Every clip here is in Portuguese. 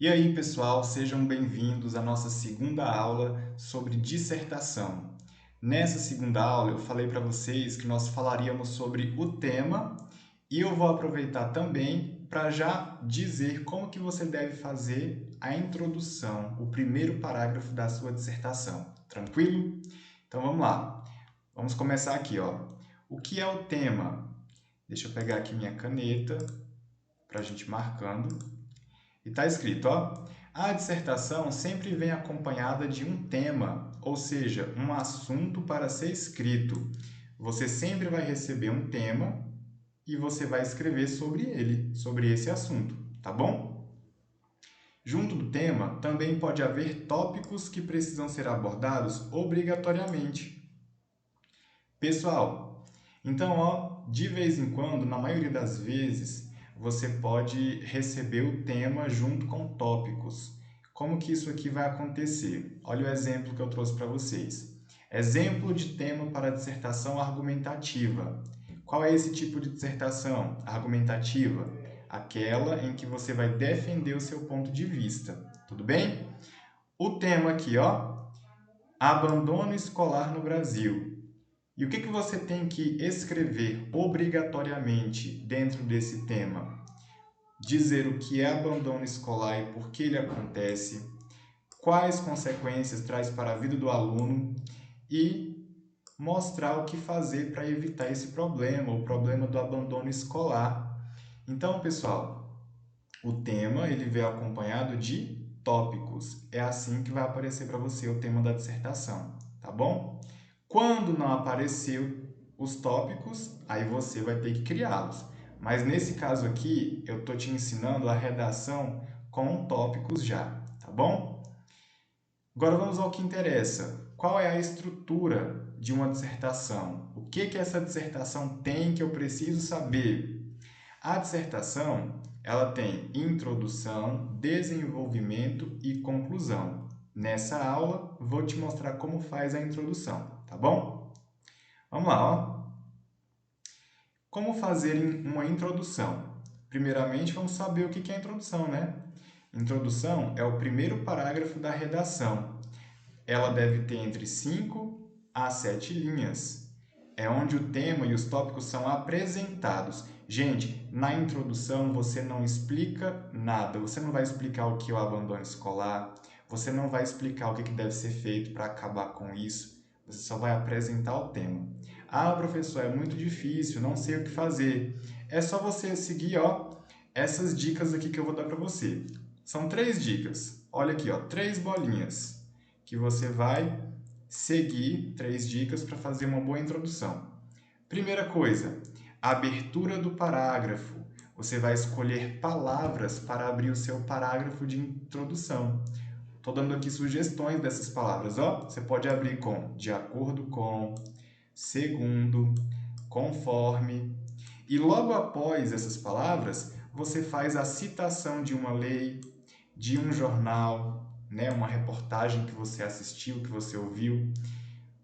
E aí, pessoal, sejam bem-vindos à nossa segunda aula sobre dissertação. Nessa segunda aula, eu falei para vocês que nós falaríamos sobre o tema e eu vou aproveitar também para já dizer como que você deve fazer a introdução, o primeiro parágrafo da sua dissertação. Tranquilo? Então vamos lá. Vamos começar aqui, ó. O que é o tema? Deixa eu pegar aqui minha caneta para a gente marcando. E está escrito, ó, a dissertação sempre vem acompanhada de um tema, ou seja, um assunto para ser escrito. Você sempre vai receber um tema e você vai escrever sobre ele, sobre esse assunto, tá bom? Junto do tema, também pode haver tópicos que precisam ser abordados obrigatoriamente. Pessoal, então, ó, de vez em quando, na maioria das vezes, você pode receber o tema junto com tópicos. Como que isso aqui vai acontecer? Olha o exemplo que eu trouxe para vocês. Exemplo de tema para dissertação argumentativa. Qual é esse tipo de dissertação argumentativa? Aquela em que você vai defender o seu ponto de vista. Tudo bem? O tema aqui, ó, abandono escolar no Brasil. E o que você tem que escrever obrigatoriamente dentro desse tema? Dizer o que é abandono escolar e por que ele acontece, quais consequências traz para a vida do aluno e mostrar o que fazer para evitar esse problema, o problema do abandono escolar. Então, pessoal, o tema ele vem acompanhado de tópicos. É assim que vai aparecer para você o tema da dissertação, tá bom? Quando não apareceu os tópicos, aí você vai ter que criá-los. Mas nesse caso aqui, eu estou te ensinando a redação com tópicos já, tá bom? Agora vamos ao que interessa. Qual é a estrutura de uma dissertação? O que essa dissertação tem que eu preciso saber? A dissertação, ela tem introdução, desenvolvimento e conclusão. Nessa aula, vou te mostrar como faz a introdução, tá bom? Vamos lá, ó. Como fazer uma introdução? Primeiramente, vamos saber o que é a introdução, né? Introdução é o primeiro parágrafo da redação. Ela deve ter entre 5 a 7 linhas. É onde o tema e os tópicos são apresentados. Gente, na introdução você não explica nada. Você não vai explicar o que é o abandono escolar. Você não vai explicar o que deve ser feito para acabar com isso. Você só vai apresentar o tema. Ah, professor, é muito difícil, não sei o que fazer. É só você seguir, ó, essas dicas aqui que eu vou dar para você. São 3 dicas. Olha aqui, ó, 3 bolinhas que você vai seguir 3 dicas para fazer uma boa introdução. Primeira coisa, abertura do parágrafo. Você vai escolher palavras para abrir o seu parágrafo de introdução. Estou dando aqui sugestões dessas palavras. Ó, você pode abrir com de acordo com, segundo, conforme. E logo após essas palavras, você faz a citação de uma lei, de um jornal, né, uma reportagem que você assistiu, que você ouviu,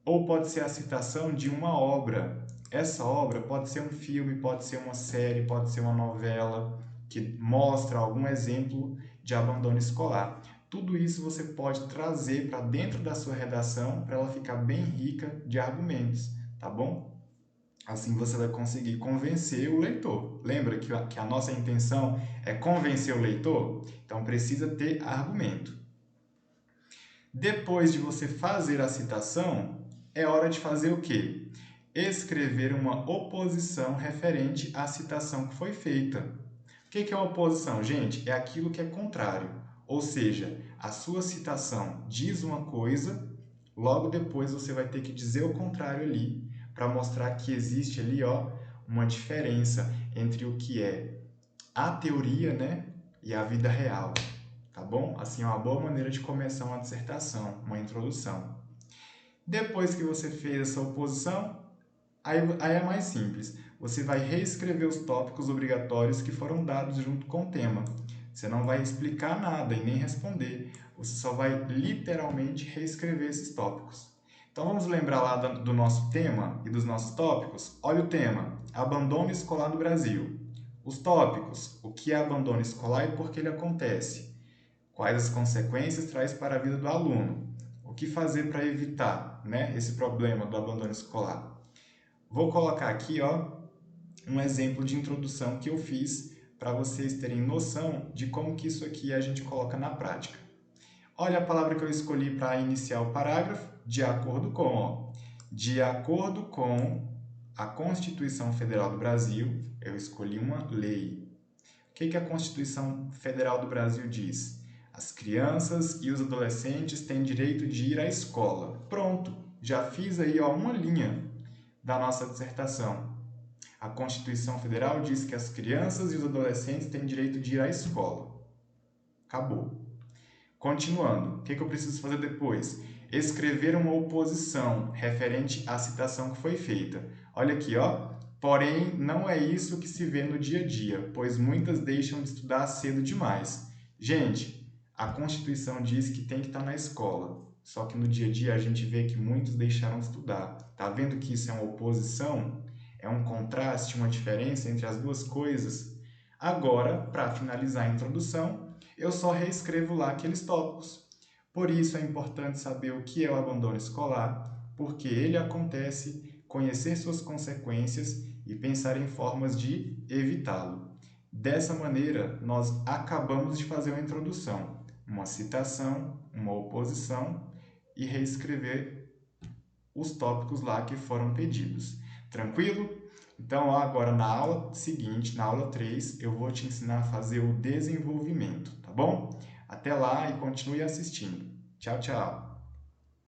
ou pode ser a citação de uma obra. Essa obra pode ser um filme, pode ser uma série, pode ser uma novela que mostra algum exemplo de abandono escolar. Tudo isso você pode trazer para dentro da sua redação para ela ficar bem rica de argumentos, tá bom? Assim você vai conseguir convencer o leitor. Lembra que a nossa intenção é convencer o leitor? Então precisa ter argumento. Depois de você fazer a citação, é hora de fazer o quê? Escrever uma oposição referente à citação que foi feita. O que é uma oposição? Gente, é aquilo que é contrário. Ou seja, a sua citação diz uma coisa, logo depois você vai ter que dizer o contrário ali, para mostrar que existe ali, ó, uma diferença entre o que é a teoria, né, e a vida real, tá bom? Assim é uma boa maneira de começar uma dissertação, uma introdução. Depois que você fez essa oposição, aí é mais simples. Você vai reescrever os tópicos obrigatórios que foram dados junto com o tema. Você não vai explicar nada e nem responder. Você só vai literalmente reescrever esses tópicos. Então vamos lembrar lá do nosso tema e dos nossos tópicos? Olha o tema: abandono escolar no Brasil. Os tópicos: o que é abandono escolar e por que ele acontece. quais as consequências traz para a vida do aluno, o que fazer para evitar, né, esse problema do abandono escolar. Vou colocar aqui, um exemplo de introdução que eu fiz para vocês terem noção de como que isso aqui a gente coloca na prática. Olha a palavra que eu escolhi para iniciar o parágrafo, de acordo com. De acordo com a Constituição Federal do Brasil, eu escolhi uma lei. O que a Constituição Federal do Brasil diz? As crianças e os adolescentes têm direito de ir à escola. Pronto, já fiz aí uma linha da nossa dissertação. A Constituição Federal diz que as crianças e os adolescentes têm direito de ir à escola. Acabou. Continuando, o que eu preciso fazer depois? Escrever uma oposição referente à citação que foi feita. Olha aqui, Porém, não é isso que se vê no dia a dia, pois muitas deixam de estudar cedo demais. Gente, a Constituição diz que tem que estar na escola, só que no dia a dia a gente vê que muitos deixaram de estudar. Tá vendo que isso é uma oposição? É um contraste, uma diferença entre as duas coisas? Agora, para finalizar a introdução, eu só reescrevo lá aqueles tópicos. Por isso é importante saber o que é o abandono escolar, porque ele acontece, conhecer suas consequências e pensar em formas de evitá-lo. Dessa maneira, nós acabamos de fazer uma introdução, uma citação, uma oposição e reescrever os tópicos lá que foram pedidos. Tranquilo? Então, agora na aula seguinte, na aula 3, eu vou te ensinar a fazer o desenvolvimento, tá bom? Até lá e continue assistindo. Tchau, tchau!